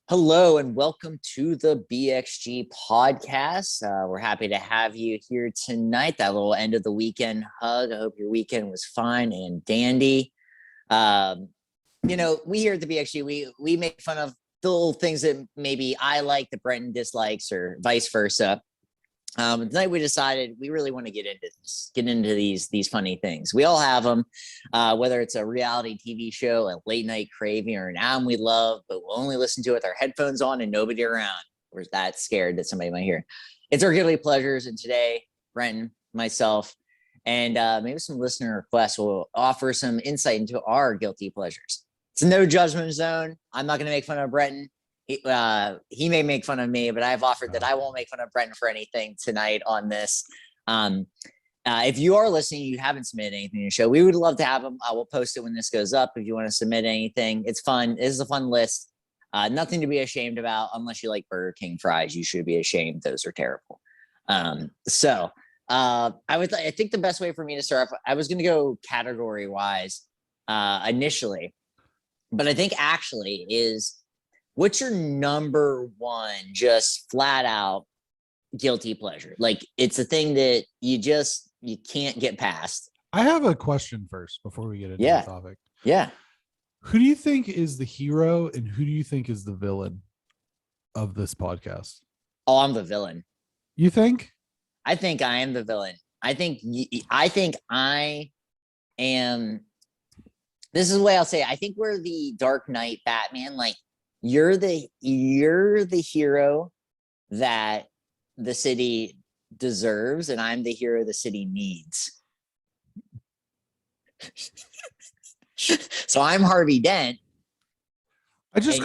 Hello and welcome to the BXG Podcast. We're happy to have you here tonight. That little end of the weekend hug. I hope your weekend was fine and dandy. We here at the BXG, we make fun of the little things that maybe I like that Brenton dislikes or vice versa. Tonight we decided we really want to get into these funny things. We all have them, whether it's a reality TV show, a late night craving, or an album we love, but we'll only listen to it with our headphones on and nobody around. We're that scared that somebody might hear. It's our guilty pleasures, and today, Brenton, myself, and maybe some listener requests will offer some insight into our guilty pleasures. It's a no judgment zone. I'm not going to make fun of Brenton. He may make fun of me, but I've offered that I won't make fun of Brenton for anything tonight on this. If you are listening, you haven't submitted anything to the show, we would love to have them. I will post it when this goes up. If you want to submit anything, it's fun. It is a fun list. Nothing to be ashamed about unless you like Burger King fries. You should be ashamed. Those are terrible. I think the best way for me to start off, I was going to go category wise initially, but I think actually is, what's your number one, just flat out guilty pleasure? Like, it's a thing that you can't get past. I have a question first before we get into the topic. Yeah. Who do you think is the hero and who do you think is the villain of this podcast? Oh, I'm the villain. You think? I think I am the villain. I think I am. This is the way I'll say it. I think we're the Dark Knight Batman. Like, you're the hero that the city deserves, and I'm the hero the city needs. So I'm Harvey Dent. I just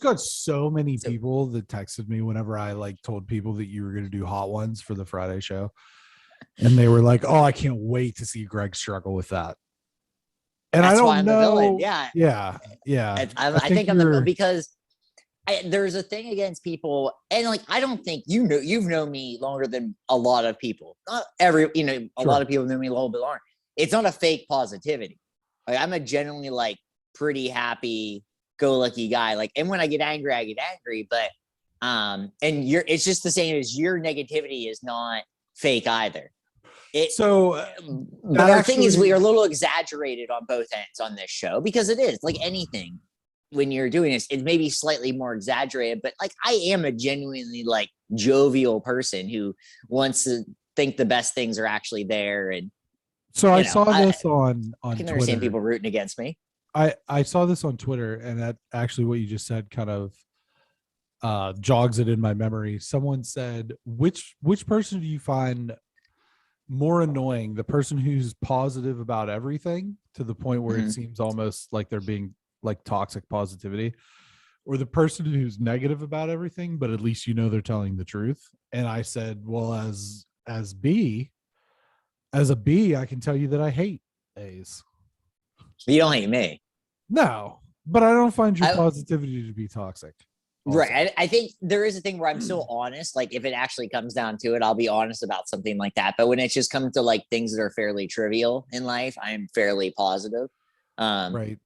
got so many people that texted me whenever I told people that you were going to do Hot Ones for the Friday show, and they were like, "Oh, I can't wait to see Greg struggle with that." And that's I don't why I'm know. The villain. Yeah. I think I'm the villain because there's a thing against people, and I don't think you've known me longer than a lot of people. Not every, a lot of people know me a little bit longer. It's not a fake positivity. I'm a genuinely pretty happy go lucky guy. And when I get angry, I get angry. But it's just the same as your negativity is not fake either. But our thing is, we are a little exaggerated on both ends on this show, because it is like anything. When you're doing this, it may be slightly more exaggerated, but I am a genuinely jovial person who wants to think the best things are actually there. And so I saw this on I can Twitter. understand people rooting against me. I saw this on Twitter, and that actually what you just said kind of jogs it in my memory. Someone said, which person do you find more annoying, the person who's positive about everything to the point where it seems almost like they're being toxic positivity, or the person who's negative about everything, but at least they're telling the truth? And I said, well, as a B, I can tell you that I hate A's. You don't hate me. No, but I don't find your positivity to be toxic. Also. Right. I think there is a thing where I'm so honest. If it actually comes down to it, I'll be honest about something like that. But when it's just come to things that are fairly trivial in life, I am fairly positive. Right.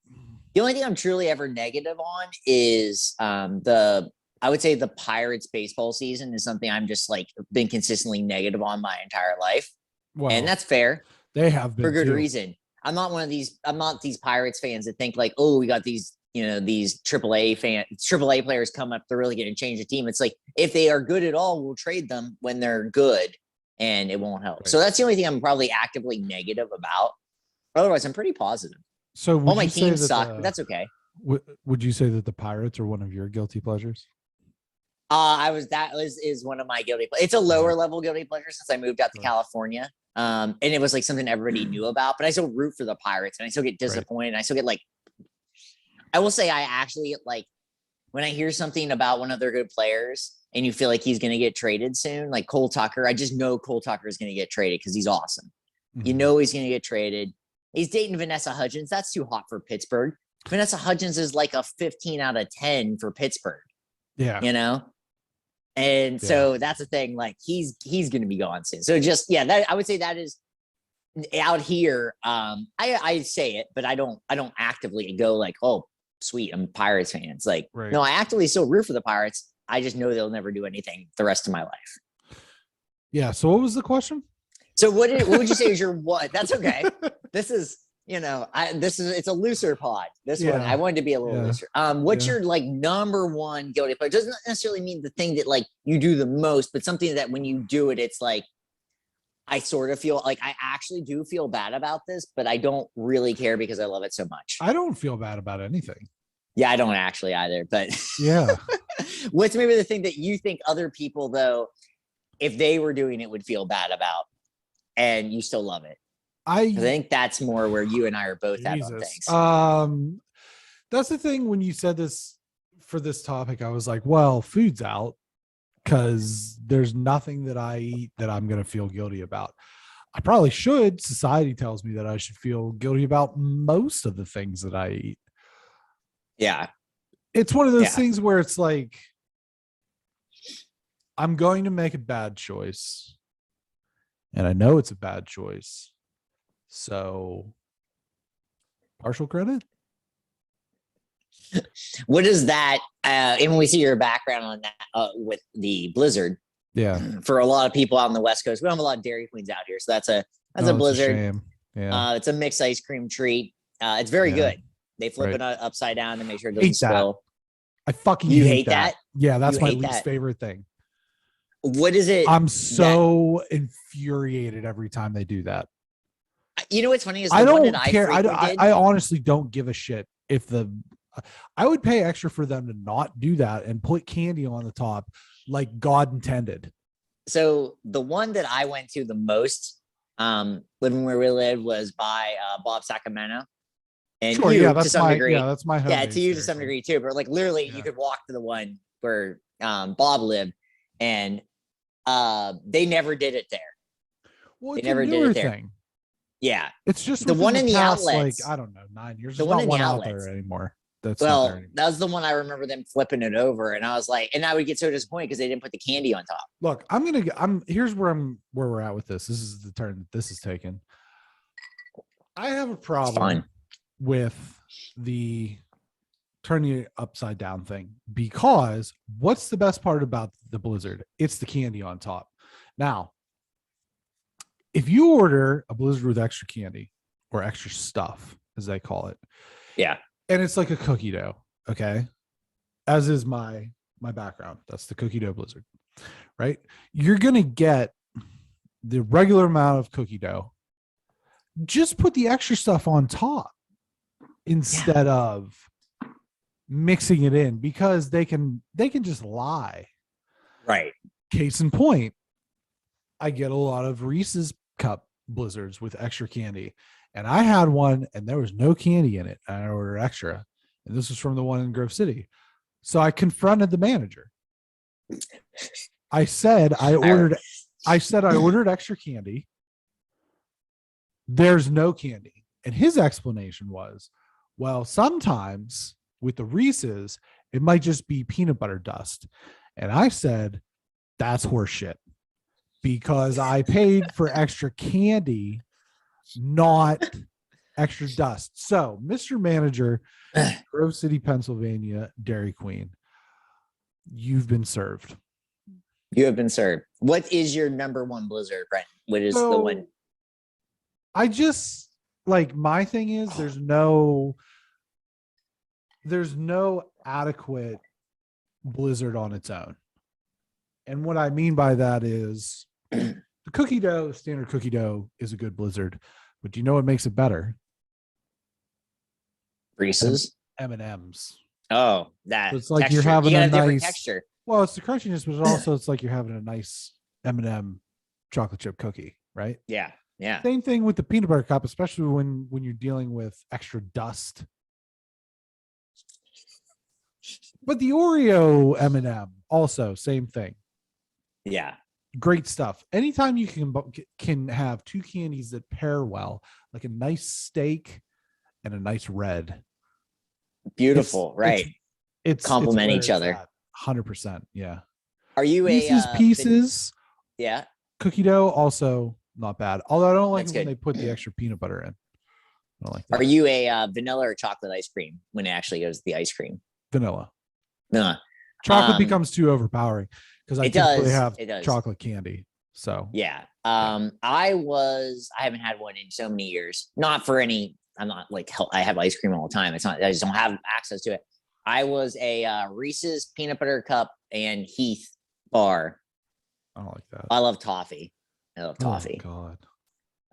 The only thing I'm truly ever negative on is I would say the Pirates baseball season is something I'm just been consistently negative on my entire life. Well, and that's fair. They have been for good too. Reason. I'm not these Pirates fans that think we got these AAA players come up to really get and change the team. It's if they are good at all, we'll trade them when they're good, and it won't help. Right. So that's the only thing I'm probably actively negative about. Otherwise, I'm pretty positive. So all my teams suck, but that's okay. Would you say that the Pirates are one of your guilty pleasures? Is one of my guilty pleasures. It's a lower level guilty pleasure since I moved out to California. And it was something everybody knew about, but I still root for the Pirates, and I still get disappointed. And I still get I will say I actually when I hear something about one of their good players and you feel he's going to get traded soon, like Cole Tucker. I just know Cole Tucker is going to get traded because he's awesome. Mm-hmm. He's going to get traded. He's dating Vanessa Hudgens. That's too hot for Pittsburgh. Vanessa Hudgens is a 15 out of 10 for Pittsburgh. Yeah. And so that's the thing. He's going to be gone soon. So just, I would say that is out here. I say it, but I don't actively go sweet, I'm Pirates fans. Like, Right. no, I actively still root for the Pirates. I just know they'll never do anything the rest of my life. Yeah. So what was the question? So what would you say is your what? That's okay. This is, it's a looser pod. This one, I wanted to be a little looser. What's your like number one guilty pleasure? It doesn't necessarily mean the thing that like you do the most, but something that when you do it, it's like, I sort of feel like I actually do feel bad about this, but I don't really care because I love it so much. I don't feel bad about anything. Yeah, I don't actually either, but yeah. What's maybe the thing that you think other people, though, if they were doing it, would feel bad about, and you still love it? I think that's more where you and I are both at on things. That's the thing. When you said this for this topic, I was like, well, food's out, because there's nothing that I eat that I'm going to feel guilty about. I probably should. Society tells me that I should feel guilty about most of the things that I eat. Yeah. It's one of those things where it's like, I'm going to make a bad choice, and I know it's a bad choice. So partial credit. What is that? And when we see your background on that with the Blizzard, for a lot of people out on the West Coast, we don't have a lot of Dairy Queens out here, so that's a Blizzard. A shame. Yeah, it's a mixed ice cream treat. It's very good. They flip it upside down to make sure it doesn't spill. I fucking hate that. Yeah, that's my least favorite thing. What is it? I'm so infuriated every time they do that. You know what's funny is I don't care. I honestly don't give a shit if I would pay extra for them to not do that and put candy on the top like God intended. So the one that I went to the most, living where we live, was by Bob Sacramento. And sure, you, that's to some degree. Yeah, that's my home. Yeah, to you to some degree too. But like literally, you could walk to the one where Bob lived, and they never did it there. Well, they never did it there. Thing. Yeah, it's just the one in the outlets. Like I don't know, 9 years. The one in the out outlets there anymore. That was the one I remember them flipping it over, and I was like, and I would get so disappointed because they didn't put the candy on top. Look, here's where we're at with this. This is the turn that this is taken. I have a problem with the turning it upside down thing, because what's the best part about the Blizzard? It's the candy on top. Now, if you order a Blizzard with extra candy or extra stuff, as they call it, and it's like a cookie dough, okay, as is my background, that's the cookie dough Blizzard, right? You're gonna get the regular amount of cookie dough. Just put the extra stuff on top instead of mixing it in, because they can just lie. Right. Case in point, I get a lot of Reese's cup Blizzards with extra candy, and I had one and there was no candy in it. I ordered extra, and this was from the one in Grove City. So I confronted the manager. I said I ordered extra candy. There's no candy. And his explanation was, well, sometimes with the Reese's, it might just be peanut butter dust. And I said, that's horseshit, because I paid for extra candy, not extra dust. So, Mr. Manager, Grove City, Pennsylvania, Dairy Queen, you've been served. You have been served. What is your number one Blizzard, Brent? What is the one? I just, like, my thing is there's no adequate Blizzard on its own. And what I mean by that is the cookie dough, standard cookie dough, is a good Blizzard. But do you know what makes it better? Reese's? M&M's. Oh, that. So it's like texture. You're having a nice texture. Well, it's the crunchiness, but also it's like you're having a nice M&M chocolate chip cookie, right? Yeah. Yeah. Same thing with the peanut butter cup, especially when you're dealing with extra dust. But the Oreo M&M, also same thing. Yeah. Great stuff. Anytime you can have two candies that pair well, like a nice steak and a nice red. Beautiful, right? It's complement each other. 100%. Yeah. Are you pieces? Yeah. Cookie dough, also not bad. Although I don't like it when they put the extra peanut butter in. I don't like that. Are you a vanilla or chocolate ice cream when it actually goes to the ice cream? Vanilla. No. Chocolate becomes too overpowering because I typically have chocolate candy. So yeah. I haven't had one in so many years. Not for any. I'm not like I have ice cream all the time. It's not. I just don't have access to it. I was a Reese's peanut butter cup and Heath bar. I don't like that. I love toffee. I love toffee. Oh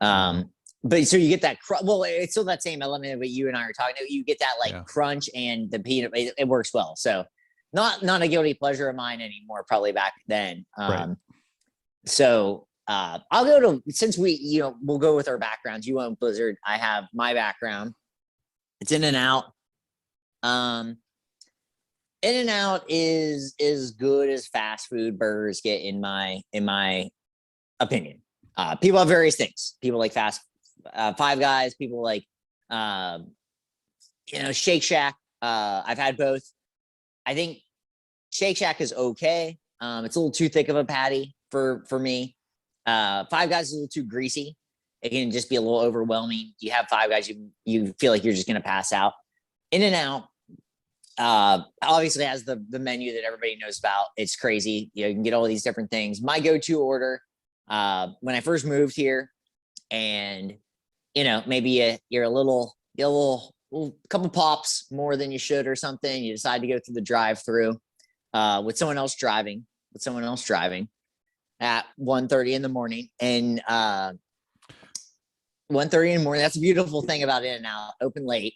God. But so you get that well, it's still that same element that you and I are talking about. You get that like crunch and the peanut. It works well. So not a guilty pleasure of mine anymore. Probably back then. Right. So I'll go to, since we'll go with our backgrounds. You own Blizzard. I have my background. It's In-N-Out. In-N-Out is as good as fast food burgers get in my opinion. People have various things. People like Five Guys. People like Shake Shack. I've had both. I think Shake Shack is okay. It's a little too thick of a patty for me. Five Guys is a little too greasy. It can just be a little overwhelming. You have Five Guys, you feel like you're just gonna pass out. In-N-Out obviously has the menu that everybody knows about. It's crazy. You can get all these different things. My go-to order when I first moved here, and maybe you're a little couple pops more than you should or something. You decide to go through the drive-through with someone else driving at 1:30 in the morning. And 1:30 in the morning, that's a beautiful thing about In-N-Out, open late.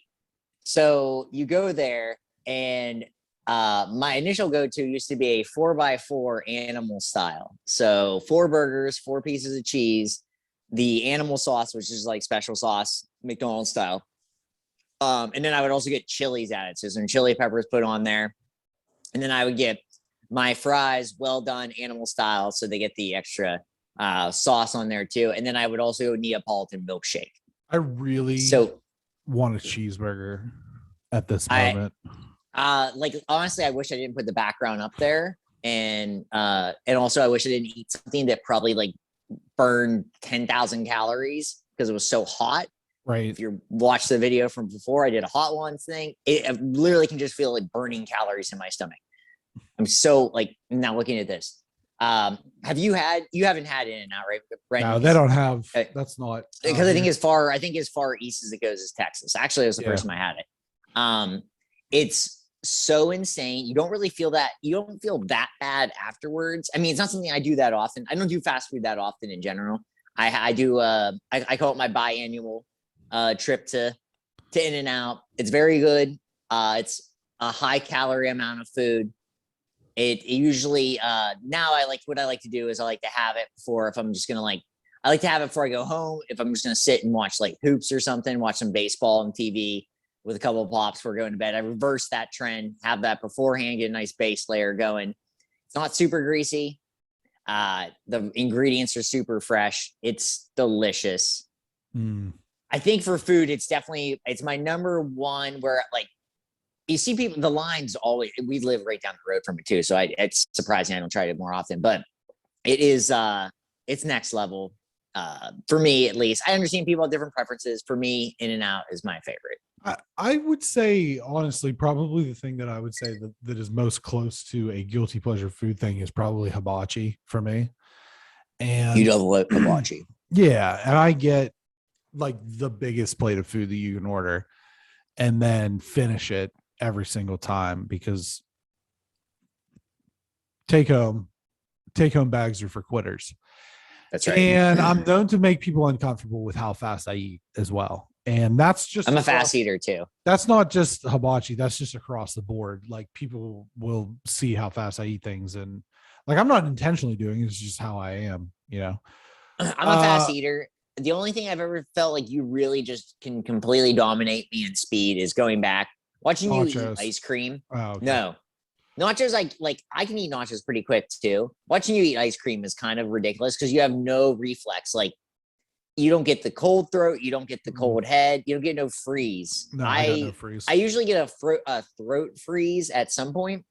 So you go there, and my initial go-to used to be a 4x4 animal style. So 4 burgers, 4 pieces of cheese, the animal sauce, which is like special sauce, McDonald's style. And then I would also get chilies added. So some chili peppers put on there. And then I would get my fries, well done, animal style. So they get the extra sauce on there too. And then I would also go Neapolitan milkshake. I really want a cheeseburger at this moment. Honestly, I wish I didn't put the background up there. And also I wish I didn't eat something that probably like burned 10,000 calories because it was so hot. Right. If you watch the video from before, I did a hot ones thing. I literally can just feel like burning calories in my stomach. I'm so like now looking at this. You haven't had In-N-Out, right? Brent? No, they don't have. That's not because I think as far east as it goes is Texas. Actually, it was the first time I had it. It's so insane. You don't really feel that. You don't feel that bad afterwards. I mean, it's not something I do that often. I don't do fast food that often in general. I do. I call it my biannual trip to In-N-Out. It's very good. It's a high calorie amount of food. It usually now what I like to do is I like to have it before I like to have it before I go home. If I'm just gonna sit and watch like hoops or something, watch some baseball on TV with a couple of pops before going to bed. I reverse that trend, have that beforehand, get a nice base layer going. It's not super greasy. The ingredients are super fresh. It's delicious. I think for food, it's my number one where like you see people, the lines always, we live right down the road from it too. So it's surprising I don't try it more often, but it is, it's next level. For me, at least. I understand people have different preferences. For me, In-N-Out is my favorite. I would say, honestly, probably the thing that I would say that is most close to a guilty pleasure food thing is probably hibachi for me. And you love hibachi. Yeah. And I get like the biggest plate of food that you can order and then finish it every single time because take home bags are for quitters. That's right. And I'm known to make people uncomfortable with how fast I eat as well. And that's just, I'm a fast eater too. That's not just hibachi. That's just across the board. Like people will see how fast I eat things. And like, I'm not intentionally doing it. It's just how I am, I'm a fast eater. The only thing I've ever felt like you really just can completely dominate me in speed is going back, watching you eat ice cream. Oh, okay. No. Nachos, like I can eat nachos pretty quick too. Watching you eat ice cream is kind of ridiculous because you have no reflex. Like you don't get the cold throat, you don't get the cold head, you don't get no freeze. No, I got no freeze. I usually get a throat freeze at some point.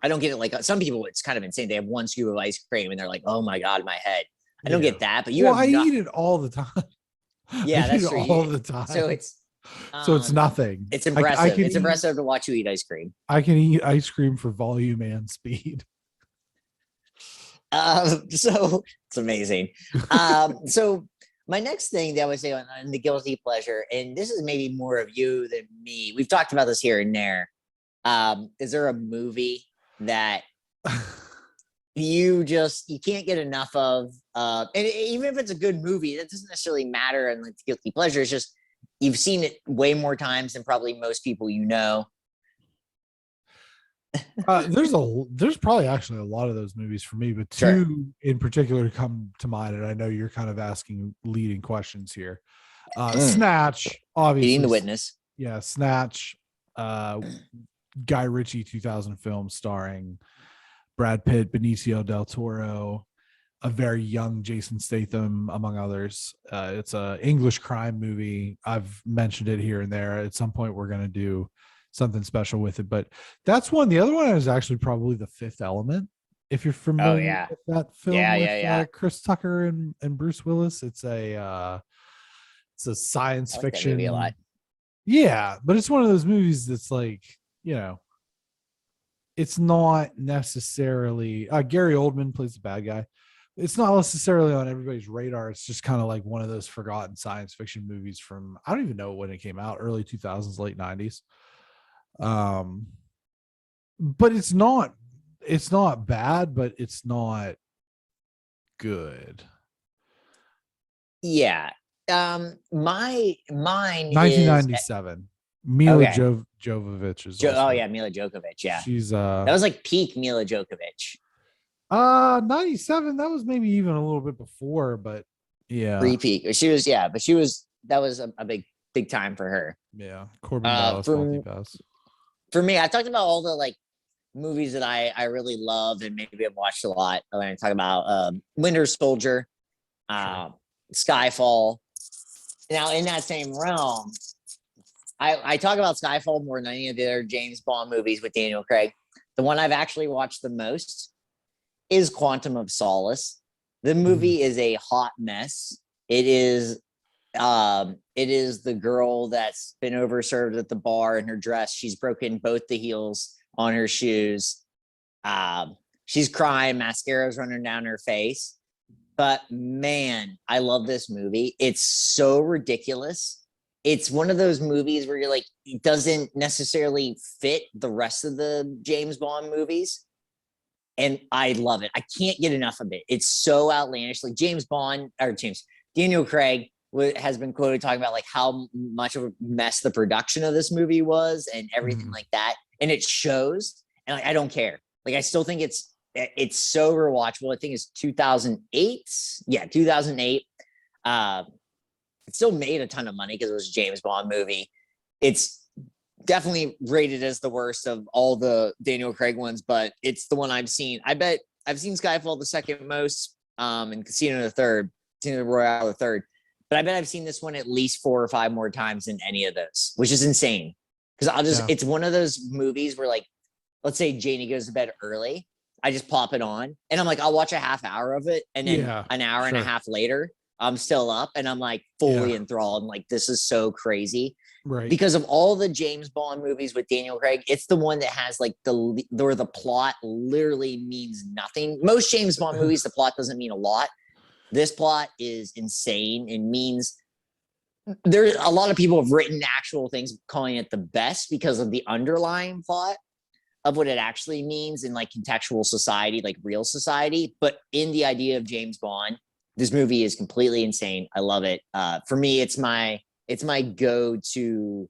I don't get it like some people. It's kind of insane. They have one scoop of ice cream and they're like, "Oh my god, my head." I don't get that, but I eat it all the time. Yeah, that's true. all the time. So it's So it's nothing. It's impressive. It's eat, impressive to watch you eat ice cream. I can eat ice cream for volume and speed. So it's amazing. So my next thing that I would say on the guilty pleasure, and this is maybe more of you than me. We've talked about this here and there. Is there a movie that you can't get enough of? And even if it's a good movie, that doesn't necessarily matter. And it's guilty pleasure. It's just you've seen it way more times than probably most people you know. There's probably actually a lot of those movies for me, but two in particular come to mind, and I know you're kind of asking leading questions here. Snatch, obviously. Being the Witness. Yeah, Snatch. Guy Ritchie 2000 film starring Brad Pitt, Benicio del Toro, a very young Jason Statham, among others. It's a English crime movie. I've mentioned it here and there. At some point, we're going to do something special with it, but that's one. The other one is actually probably The Fifth Element. If you're familiar with that film with Chris Tucker and Bruce Willis, it's a science fiction movie a lot. Yeah, but it's one of those movies that's like, it's not necessarily Gary Oldman plays the bad guy. It's not necessarily on everybody's radar. It's just kind of like one of those forgotten science fiction movies from, I don't even know when it came out, early 2000s, late 90s. But it's not bad, but it's not good. Yeah. Mine 1997. Mila Jovovich is Mila Djokovic. Yeah. She's that was like peak Mila Djokovic. 97, that was maybe even a little bit before, but yeah. Pre-peak. That was a big time for her. Yeah. Corbin Dallas, for me, I talked about all the like movies that I really loved and maybe I've watched a lot. I'm going to talk about Winter Soldier, Skyfall. Now, in that same realm, I talk about Skyfall more than any of the other James Bond movies with Daniel Craig. The one I've actually watched the most is Quantum of Solace. The movie is a hot mess. It is the girl that's been overserved at the bar in her dress. She's broken both the heels on her shoes. She's crying, mascara's running down her face. But man, I love this movie. It's so ridiculous. It's one of those movies where you're like, it doesn't necessarily fit the rest of the James Bond movies. And I love it. I can't get enough of it. It's so outlandish. Like Daniel Craig has been quoted talking about like how much of a mess the production of this movie was and everything like that. And it shows. And like, I don't care. Like, I still think it's so rewatchable. I think it's 2008. Yeah, 2008. It still made a ton of money because it was a James Bond movie. It's definitely rated as the worst of all the Daniel Craig ones, but it's the one I've seen. I bet I've seen Skyfall the second most, and Casino the third, Casino Royale the third. But I bet I've seen this one at least 4 or 5 more times than any of those, which is insane. Because it's one of those movies where, like, let's say Janie goes to bed early. I just pop it on and I'm like, I'll watch a half hour of it. And then an hour and a half later, I'm still up and I'm like fully enthralled. And like, this is so crazy. Right. Because of all the James Bond movies with Daniel Craig, it's the one that has like where the plot literally means nothing. Most James Bond movies, the plot doesn't mean a lot. This plot is insane and means there's a lot of people have written actual things calling it the best because of the underlying plot of what it actually means in like contextual society, like real society. But in the idea of James Bond, this movie is completely insane. I love it. For me, it's my go-to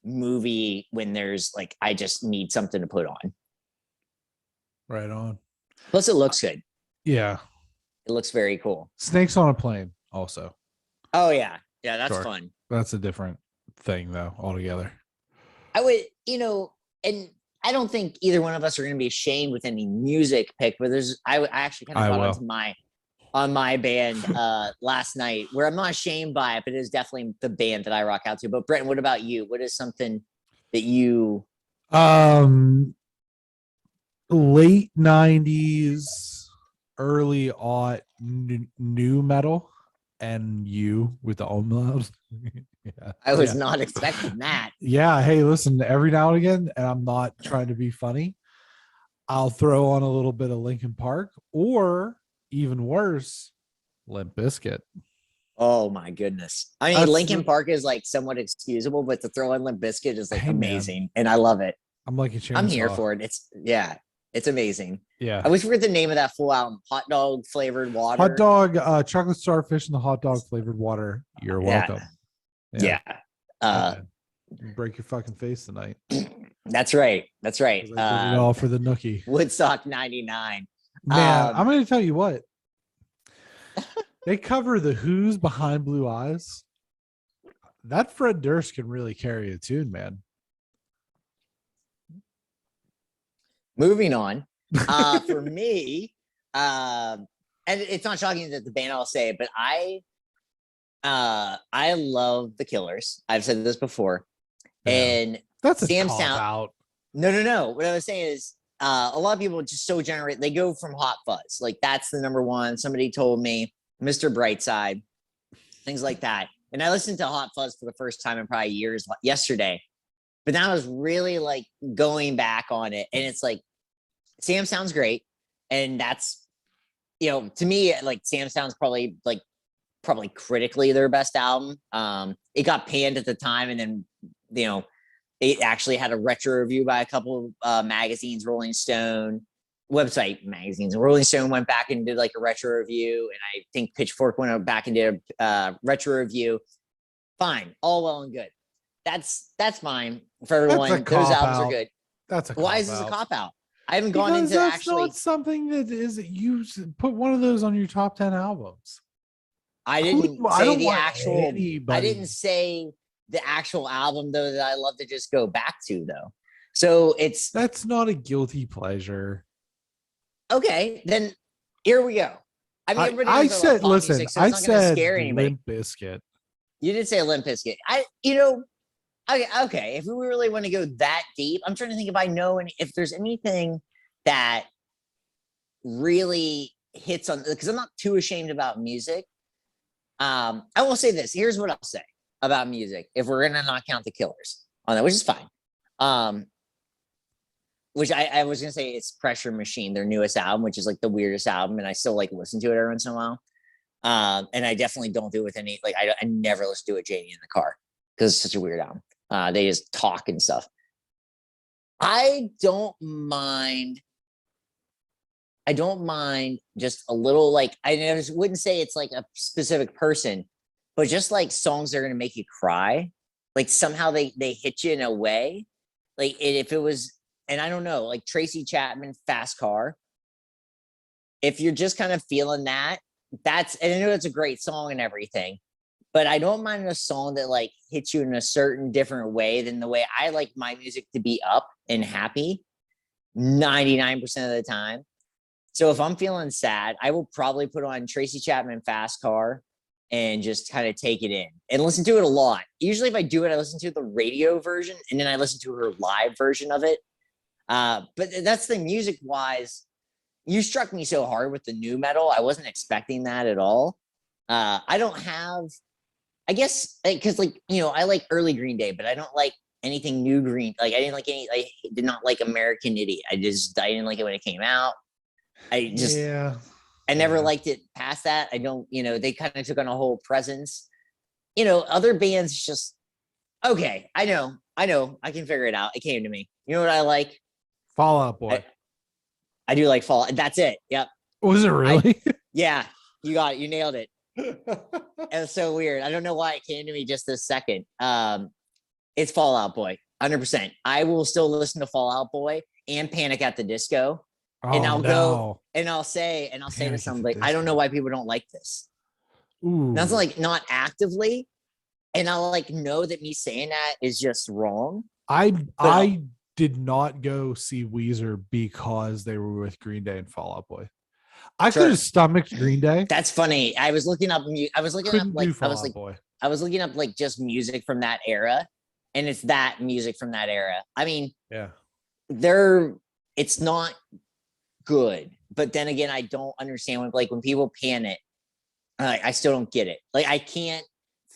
movie when there's like, I just need something to put on. Right on. Plus it looks good. Yeah. It looks very cool. Snakes on a Plane also. Oh yeah. Yeah. That's fun. That's a different thing though, altogether. I would, and I don't think either one of us are going to be ashamed with any music pick, but I actually kind of got on my band last night where I'm not ashamed by it, but it is definitely the band that I rock out to. But Brenton, what about you? What is something that you late 90s, early aught new metal? and you with the umlaut. Yeah. I was not expecting that. Yeah. Hey, listen, every now and again, and I'm not trying to be funny, I'll throw on a little bit of Linkin Park, or even worse, Limp Bizkit. Oh my goodness. I mean, That's Linkin Park is like somewhat excusable, but to throw in Limp Bizkit is like Hey, man. amazing. And I love it. I'm like a chainsaw. I'm here for it. It's amazing. Yeah. I wish we forget the name of that full album. Hot dog flavored water. Hot dog, chocolate starfish, and the hot dog flavored water. You're welcome. Yeah. Break your fucking face tonight. That's right. That's right. I did it all for the nookie. Woodstock 99. Man, I'm going to tell you what. They cover the Who's Behind Blue Eyes. That Fred Durst can really carry a tune, man. Moving on. For me, and it's not shocking that the band I'll say it, but I love the Killers. I've said this before. Yeah. And That's a Sam cop Sound. out. No. What I was saying is a lot of people just so generate. They go from Hot Fuzz. Like that's the number one. Somebody told me Mr. Brightside, things like that. And I listened to Hot Fuzz for the first time in probably years yesterday. But now I was really like going back on it. And it's like, Sam sounds great. And that's, to me, like Sam sounds probably critically their best album. It got panned at the time. And then, it actually had a retro review by a couple of magazines, Rolling Stone website magazines. Rolling Stone went back and did like a retro review. And I think Pitchfork went back and did a retro review. Fine. All well and good. That's fine for everyone. Those albums are good. That's why is this a cop out? I haven't gone into that's actually. Not something that is you put one of those on your top 10 albums. I didn't say the actual. I didn't say the actual album though that I love to just go back to though. So that's not a guilty pleasure. Okay, then here we go. I mean, I said, listen, music, so I it's not gonna said scare anybody. Limp Bizkit. You did say Limp Bizkit. Okay. If we really want to go that deep, I'm trying to think if I know if there's anything that really hits on, because I'm not too ashamed about music. I will say this. Here's what I'll say about music. If we're gonna not count the Killers on that, which is fine. Which I was gonna say it's Pressure Machine, their newest album, which is like the weirdest album, and I still like listen to it every once in a while. And I definitely don't do it with any I never listen to it JD in the car because it's such a weird album. They just talk and stuff. I don't mind just a little I just wouldn't say it's like a specific person, but just like songs that are gonna make you cry. Like somehow they hit you in a way. Like if it was, and I don't know, like Tracy Chapman, Fast Car. If you're just kind of feeling that, and I know it's a great song and everything, but I don't mind a song that hits you in a certain different way than the way I like my music to be up and happy 99% of the time. So if I'm feeling sad, I will probably put on Tracy Chapman, Fast Car, and just kind of take it in and listen to it a lot. Usually if I do it, I listen to the radio version and then I listen to her live version of it. But that's the music wise. You struck me so hard with the new metal. I wasn't expecting that at all. I guess because I like early Green Day, but I don't like anything new Green. I did not like American Idiot. I didn't like it when it came out. I never liked it past that. I don't, they kind of took on a whole presence. Other bands just, okay, I know, I can figure it out. It came to me. You know what I like? Fall Out Boy. I do like Fall. That's it. Yep. Was it really? Yeah, you got it. You nailed it. It was so weird. I don't know why it came to me just this second. It's Fall Out Boy, 100%. I will still listen to Fall Out Boy and Panic at the Disco. And I'll go and I'll say to somebody, I don't know why people don't like this. Ooh. That's not actively. And I'll know that me saying that is just wrong. I did not go see Weezer because they were with Green Day and Fall Out Boy. I could have stomached Green Day. That's funny. I was looking up just music from that era, and it's that music from that era. I mean, yeah, it's not good, but then again, I don't understand when people pan it. I still don't get it. Like, I can't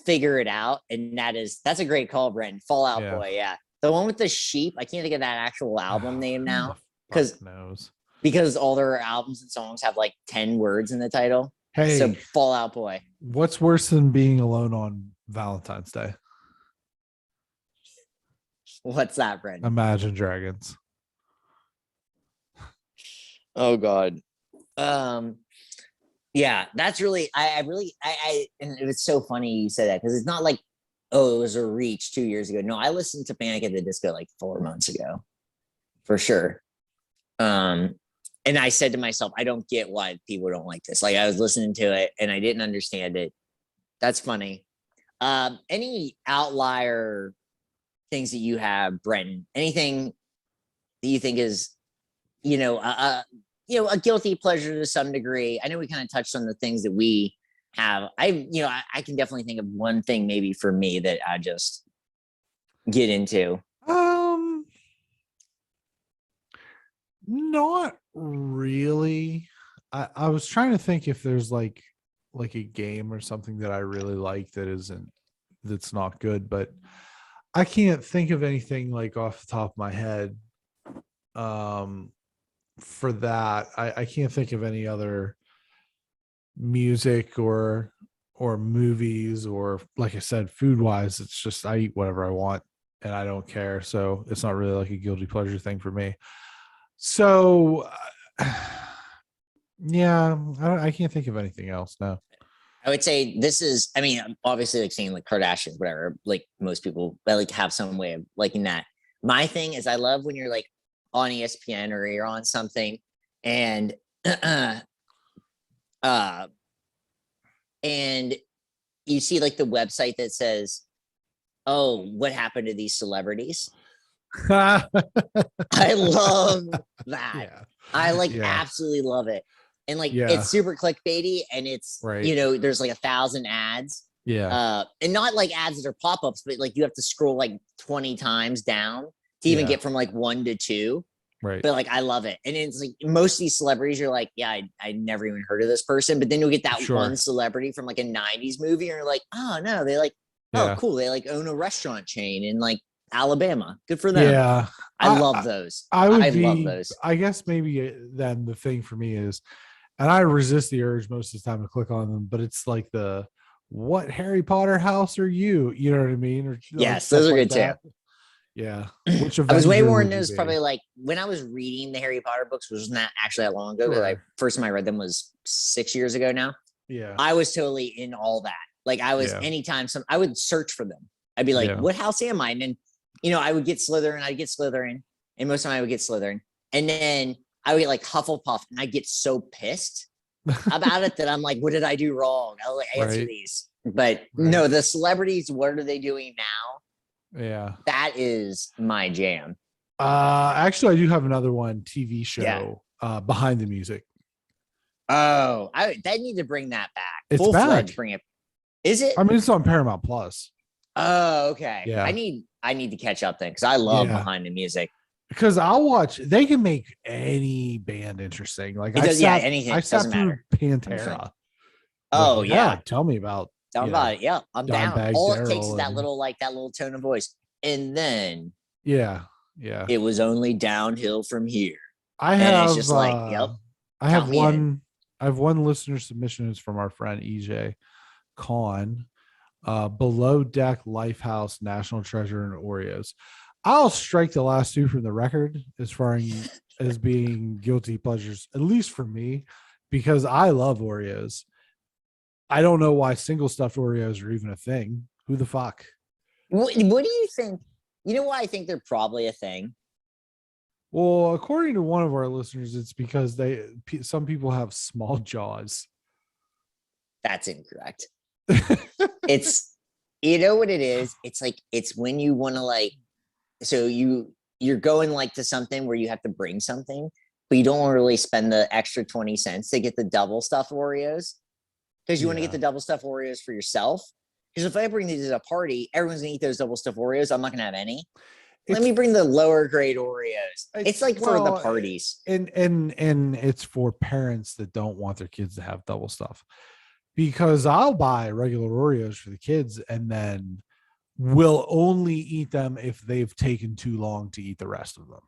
figure it out. And that's a great call, Brenton. Fall Out Boy. Yeah. The one with the sheep. I can't think of that actual album name now. Because all their albums and songs have like 10 words in the title. Hey, so Fall Out Boy. What's worse than being alone on Valentine's Day? What's that, Brenton? Imagine Dragons. Oh God. Yeah, that's really, and it's so funny you said that, because it's not like, oh, it was a reach 2 years ago. No, I listened to Panic at the Disco like 4 months ago, for sure. And I said to myself, I don't get why people don't like this. Like, I was listening to it and I didn't understand it. That's funny. Any outlier things that you have, Brenton? Anything that you think is, a guilty pleasure to some degree? I know we kind of touched on the things that we have. I can definitely think of one thing maybe for me that I just get into. Not really. I was trying to think if there's like a game or something that I really like that's not good, but I can't think of anything like off the top of my head. For that, I can't think of any other music or movies, or like I said, food wise, it's just I eat whatever I want and I don't care. So it's not really like a guilty pleasure thing for me. So yeah, I can't think of anything else now. I would say this is, I mean, obviously like saying like Kardashians, whatever, like most people like have some way of liking that. My thing is I love when you're like on ESPN or you're on something and and you see like the website that says, oh, what happened to these celebrities? I love that. Yeah. I absolutely love it. And like, it's super clickbaity and it's, there's like 1,000 ads. Yeah. And not like ads that are pop-ups, but like you have to scroll like 20 times down to even get from like 1 to 2. Right. But like, I love it. And it's like most of these celebrities, you're like, yeah, I never even heard of this person. But then you'll get that one celebrity from like a 90s movie and you're like, oh no, they like, oh cool. They like own a restaurant chain in like Alabama. Good for them. Yeah. I love those. I love those. I guess maybe then the thing for me is, and I resist the urge most of the time to click on them, but it's like what Harry Potter house are you? You know what I mean? Or yes, those are good too. Yeah. Which I was way more into this probably like when I was reading the Harry Potter books, which was not actually that long ago. Like first time I read them was 6 years ago now. Yeah. I was totally in all that. Like I was anytime I would search for them. I'd be like, what house am I? And then, I would get Slytherin. I'd get Slytherin. And most of the time I would get Slytherin. And then I would get like Hufflepuff and I get so pissed about it that I'm like, what did I do wrong? I'll like answer these. But no, the celebrities, what are they doing now? Yeah. That is my jam. Actually, I do have another one, TV show, Behind the Music. Oh, they need to bring that back. It's back. Bring it. Is it? I mean, it's on Paramount Plus. Oh, okay. Yeah. I need to catch up then because I love Behind the Music. Because I'll watch. They can make any band interesting. Like anything. I sat through Pantera. Oh yeah. Tell me about. Tell about it. Yeah, I'm down. All it takes is that little tone of voice, and then it was only downhill from here. I have one listener submission is from our friend EJ Kahn. Below Deck, Lifehouse, National Treasure, and Oreos. I'll strike the last two from the record as far as being guilty pleasures, at least for me, because I love Oreos. I don't know why single stuffed Oreos are even a thing. Who the fuck? What do you think? You know why I think they're probably a thing? Well, according to one of our listeners, it's because some people have small jaws. That's incorrect. It's, you know what it is? It's like, it's when you want to like, so you're going like to something where you have to bring something, but you don't want to really spend the extra 20 cents to get the double stuffed Oreos because you want to get the double stuffed Oreos for yourself. Because if I bring these at a party, everyone's gonna eat those double stuffed Oreos. I'm not gonna have any. Let me bring the lower grade Oreos. It's like for the parties. And it's for parents that don't want their kids to have double stuff. because I'll buy regular Oreos for the kids and then will only eat them if they've taken too long to eat the rest of them.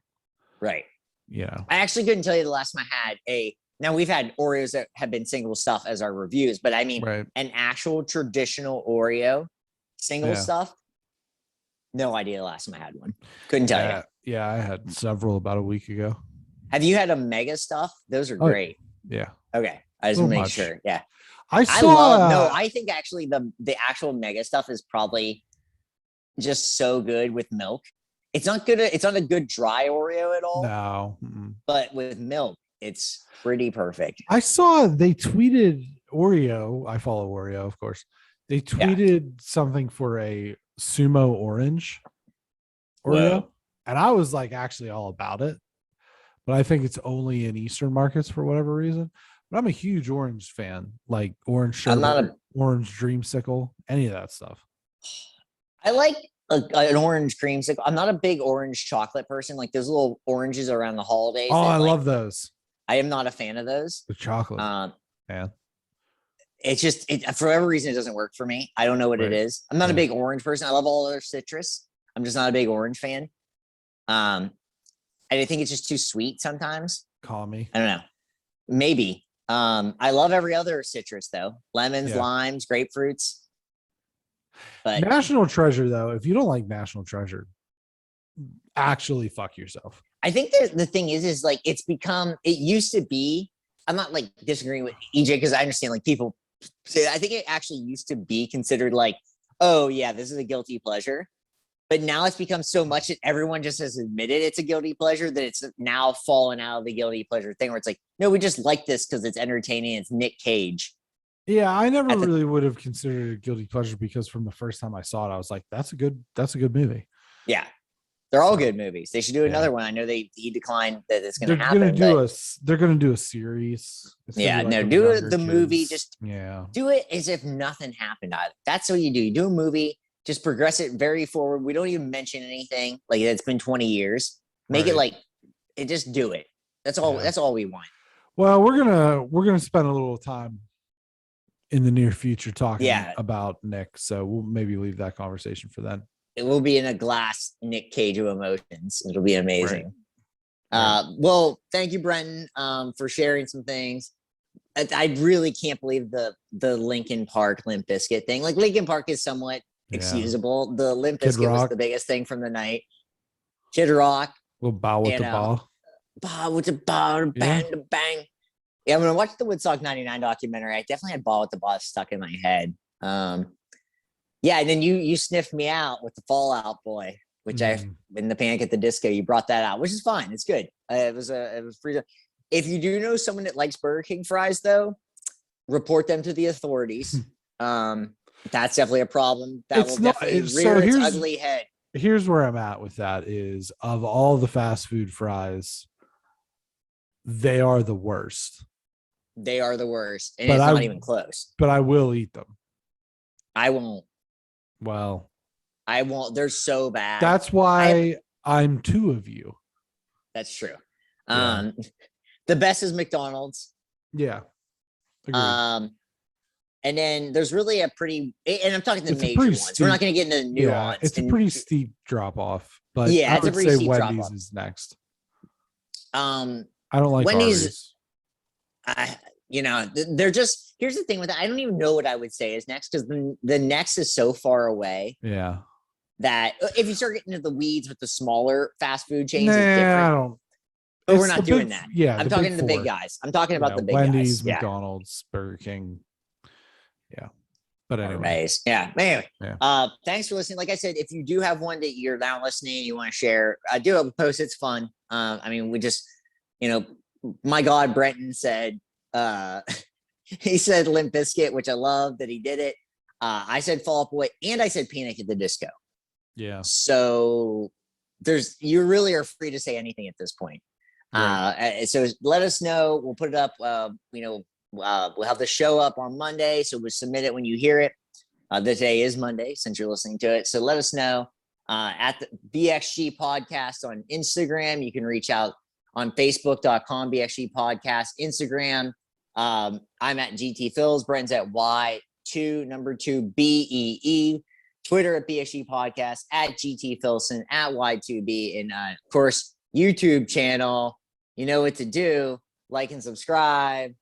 Right. You know, I actually couldn't tell you the last time I had now we've had Oreos that have been single stuff as our reviews, but I mean, right. an actual traditional Oreo single stuff. No idea the last time I had one. Couldn't tell you. Yeah, I had several about a week ago. Have you had a mega stuff? Those are great. Yeah. Okay. I just want to make sure. Yeah. I think actually the actual mega stuff is probably just so good with milk. It's not good. It's not a good dry Oreo at all. No. But with milk, it's pretty perfect. I saw they tweeted Oreo. I follow Oreo, of course. They tweeted something for a sumo orange Oreo. Whoa. And I was like actually all about it. But I think it's only in Eastern markets for whatever reason. But I'm a huge orange fan, like orange sherbet, orange dreamsicle, any of that stuff. I like an orange creamsicle. I'm not a big orange chocolate person. Like those little oranges around the holidays. Oh, I love those. I am not a fan of those. The chocolate. Yeah. It's just, for whatever reason, it doesn't work for me. I don't know what it is. I'm not a big orange person. I love all other citrus. I'm just not a big orange fan. And I think it's just too sweet sometimes. Call me. I don't know. Maybe. I love every other citrus though. Lemons, limes, grapefruits. But National Treasure though, if you don't like National Treasure, actually fuck yourself. I think the thing is like it used to be, I'm not like disagreeing with EJ because I understand like people say, I think it actually used to be considered like, oh yeah, this is a guilty pleasure. But now it's become so much that everyone just has admitted it's a guilty pleasure that it's now fallen out of the guilty pleasure thing where it's like, no, we just like this because it's entertaining. It's Nick Cage. Yeah, I never really would have considered it a guilty pleasure because from the first time I saw it, I was like, that's a good movie. Yeah. They're all good movies. They should do another one. I know he declined that it's going to happen. They're going to do a series. Yeah, like no, do the movie. Just do it as if nothing happened. That's what you do. You do a movie, just progress it very forward. We don't even mention anything like it's been 20 years. Make it like it. Just do it. That's all. That's all we want. Well, we're gonna spend a little time in the near future talking about Nick. So we'll maybe leave that conversation for then. It will be in a glass Nick Cage of emotions. It'll be amazing. Well, thank you, Brenton, for sharing some things. I really can't believe the Linkin Park Limp Bizkit thing. Like Linkin Park is somewhat excusable. The Limp Bizkit was the biggest thing from the night. Kid Rock. We'll bow with the ball. Bow with the ball, bang to bang. Yeah, when I watched the Woodstock 99 documentary, I definitely had Ball with the Ball stuck in my head. Yeah, and then you sniffed me out with the Fallout Boy, which I in the Panic at the Disco, you brought that out, which is fine. It's good. It was free. If you do know someone that likes Burger King fries, though, report them to the authorities. That's definitely a problem. That will definitely rear its ugly head. Here's where I'm at with that is of all the fast food fries, they are the worst. They are the worst. And it's not even close. But I will eat them. I won't. Well, I won't. They're so bad. That's why I'm two of you. That's true. The best is McDonald's. Yeah. Agreed. And then there's really and I'm talking the major ones. We're not going to get into the nuance. Yeah, it's a pretty steep drop off. But I would say Wendy's is next. I don't like Wendy's. They're just, here's the thing with that. I don't even know what I would say is next because the next is so far away. Yeah. That if you start getting into the weeds with the smaller fast food chains, it's different. But we're not doing that. Yeah. I'm talking to the big guys. I'm talking about the big Wendy's, guys. McDonald's, Burger King. Yeah. But anyway. Anyway, thanks for listening. Like I said, if you do have one that you're now listening and you want to share, do have a post. It's fun. We just, my God, Brenton said, he said Limp Bizkit, which I love that he did it. I said Fall Out Boy and I said Panic at the Disco. Yeah. So you really are free to say anything at this point. Right. So let us know. We'll put it up. We'll have the show up on Monday. So we'll submit it when you hear it. The day is Monday since you're listening to it. So let us know at the BXG Podcast on Instagram. You can reach out on Facebook.com, BXG Podcast, Instagram. I'm at GT Phils. Brent's at Y2 Twitter at BXG Podcast, at GT Philson, at Y2B, and of course, YouTube channel. You know what to do. Like and subscribe.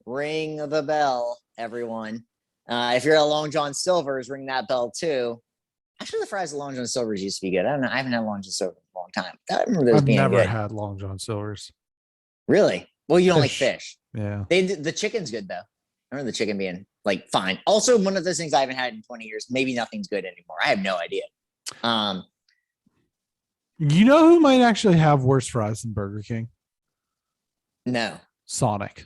Ring the bell, everyone. If you're at Long John Silver's, ring that bell too. Actually, the fries at Long John Silver's used to be good. I don't know. I haven't had Long John Silver's in a long time. I remember those I've being never good. had Long John Silver's. Really? Well, you don't like Fish. fish. Yeah. The chicken's good though. I remember the chicken being like fine. Also, one of those things I haven't had in 20 years. Maybe nothing's good anymore. I have no idea. You know who might actually have worse fries than Burger King? No. Sonic.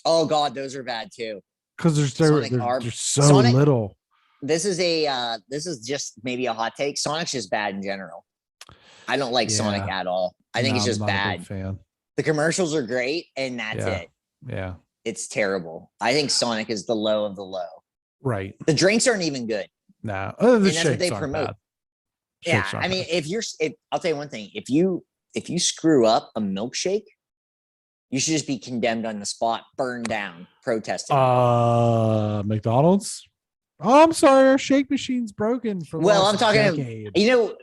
Oh God, those are bad too. Because they're so Sonic, little. This is just maybe a hot take. Sonic's just bad in general. I don't like Sonic at all. I think it's just bad. Fan. The commercials are great, and that's it. Yeah. It's terrible. I think Sonic is the low of the low. Right. The drinks aren't even good. No. And that's what they promote. Yeah. I mean, bad. I'll tell you one thing. If you screw up a milkshake, you should just be condemned on the spot, burned down, protesting. McDonald's. Oh, I'm sorry, our shake machine's broken. I'm talking.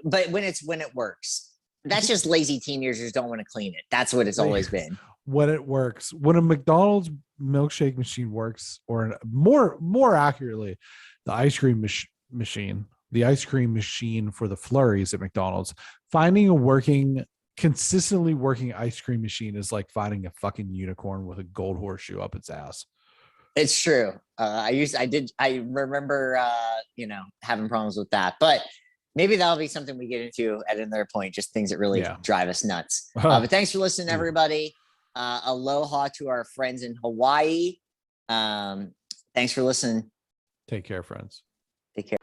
But when it works, that's just lazy teenagers don't want to clean it. That's what it's always been. When it works, when a McDonald's milkshake machine works, or more accurately, the ice cream machine, the ice cream machine for the flurries at McDonald's, finding a consistently working ice cream machine is like finding a fucking unicorn with a gold horseshoe up its ass. It's true. I remember having problems with that, but maybe that'll be something we get into at another point. Just things that really drive us nuts. But thanks for listening, everybody. Aloha to our friends in Hawaii. Thanks for listening. Take care, friends. Take care.